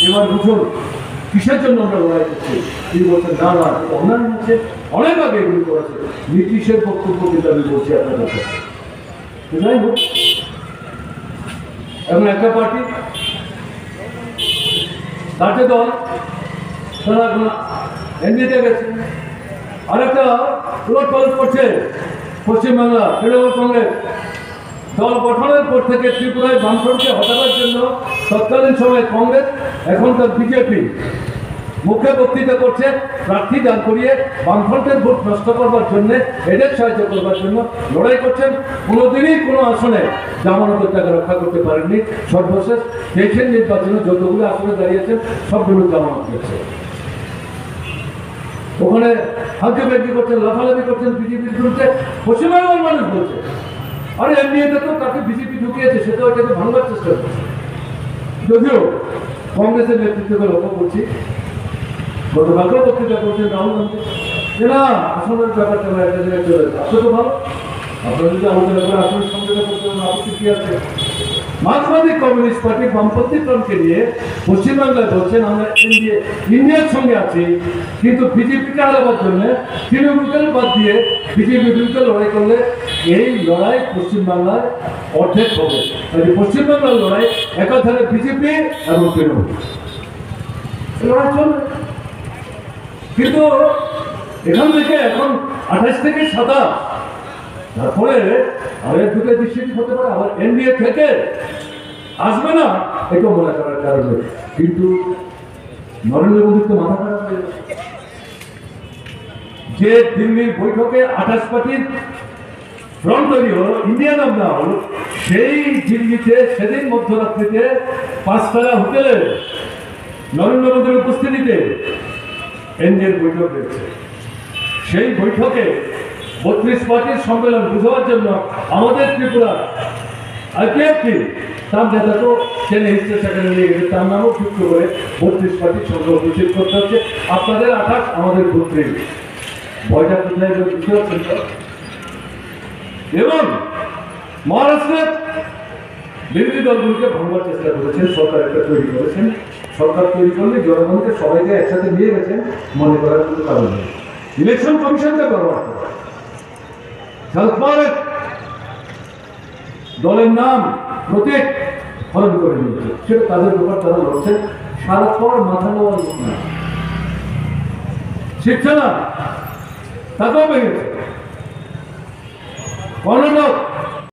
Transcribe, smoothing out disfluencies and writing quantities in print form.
এবার বুঝুন কিসের জন্য আমরা লড়াই করছি। তিনি বলছেন না না অন্যান্য হচ্ছে অনেক আগে এগুলি করেছে। নীতিশের বক্তব্য কিন্তু আমি বলছি আপনাদের কাছে। যাই হোক, এখন একটা পার্টি তাতে দল তারা এনডিএতে গেছে, আরেকটা উলট পালট করছে পশ্চিমবাংলা তৃণমূল কংগ্রেস দল গঠনের পর থেকে ত্রিপুরায় বামফ্রন্টকে হটাবার জন্য তৎকালীন সময় কংগ্রেস, এখনকার বিজেপি মুখে বক্তৃতা করছে প্রার্থী দাঁড় করিয়ে বামফ্রন্টের ভোট নষ্ট করবার জন্য, এদের সাহায্য করবার জন্য লড়াই করছেন। কোনোদিনই কোনো আসনে জামানতের টাকা রক্ষা করতে পারেননি। সর্বশেষ দেশের নির্বাচনে যতগুলো আসনে দাঁড়িয়েছেন সবগুলো জামানত দিচ্ছে। ওখানে হালকা ব্যাংকি করছেন, লাফালাফি করছেন বিজেপির বিরুদ্ধে। পশ্চিমবঙ্গের মানুষ বলছে আরে এমনিতে তো তাকে বিজেপি ঢুকিয়েছে, সে তো এটাকে ভাঙবার চেষ্টা করছে। যদিও কংগ্রেসের নেতৃত্বকে লক্ষ্য করছি, গতকালকে বক্তৃতা করছেন রাহুল গান্ধী যে না আসনের ব্যাপারটা একটা জায়গায় চলে যাবে। আসলে তো ভালো, আপনারা যদি আলোচনা করে আসনের সমঝোতা করতে হবে, আপত্তি কি আছে? মার্ক্সবাদী কমিউনিস্ট পার্টি বামপন্থী ফ্রন্টকে নিয়ে পশ্চিমবাংলায় বলছেন আমরা ইন্ডিয়ার সঙ্গে আছি, কিন্তু বিজেপিকে হারাবার জন্য তৃণমূলকে বাদ দিয়ে বিজেপির বিরুদ্ধে লড়াই করলে এই লড়াই পশ্চিমবাংলায় অর্ধেক হবে। পশ্চিমবাংলার লড়াই একাধারে বিজেপি এবং তৃণমূল লড়াই চলবে। কিন্তু এখান থেকে এখন 28 থেকে 27, তারপরে আবার দুটো ডিস্ট্রিক্ট হতে পারে, আবার এনডিএ থেকে আসবে না এটা মনে করার কারণে। কিন্তু নরেন্দ্র মোদীর তো মাথা খারাপ হয়ে গেছে যে দিল্লির বৈঠকে 28 পার্টির ফ্রন্ট তৈরি হলো, ইন্ডিয়া নাম না হলো, সেই দিল্লিতে সেদিন মধ্যরাত্রিতে 5 হোটেলে নরেন্দ্র মোদীর উপস্থিতিতে এনডিএর বৈঠক হয়েছে। সেই বৈঠকে 32 পার্টির সম্মেলন বুঝাবার জন্য আমাদের ত্রিপুরা আইপিএফটি তার নেতা তো ট্রেনে হিস্ট্রি সেখানে নিয়ে গেছে, তার নামও যুক্ত করে 32 পার্টির সঙ্গে উপস্থিত করতে হচ্ছে। আপনাদের 28, আমাদের 32, ভয়টা কোথায় বুঝতে পারছেন তো? এবং মহারাষ্ট্রের বিরোধী দলগুলিকে ভাঙবার চেষ্টা করেছেন, সরকার একটা তৈরি করেছেন। সরকার তৈরি করলে জনগণকে সবাইকে একসাথে নিয়ে গেছেন, মনে করার কোনো কারণ নেই। ইলেকশন কমিশনকে ব্যবহার করা, দলের নাম প্রতীক হরণ করে নিয়েছে, সেটা তাদের ব্যাপার, তারা লড়ছেন। সারাক্ষণ মাথা নেওয়ার না শিখছে না, তাকেও ভেঙেছে। কর্ণাটক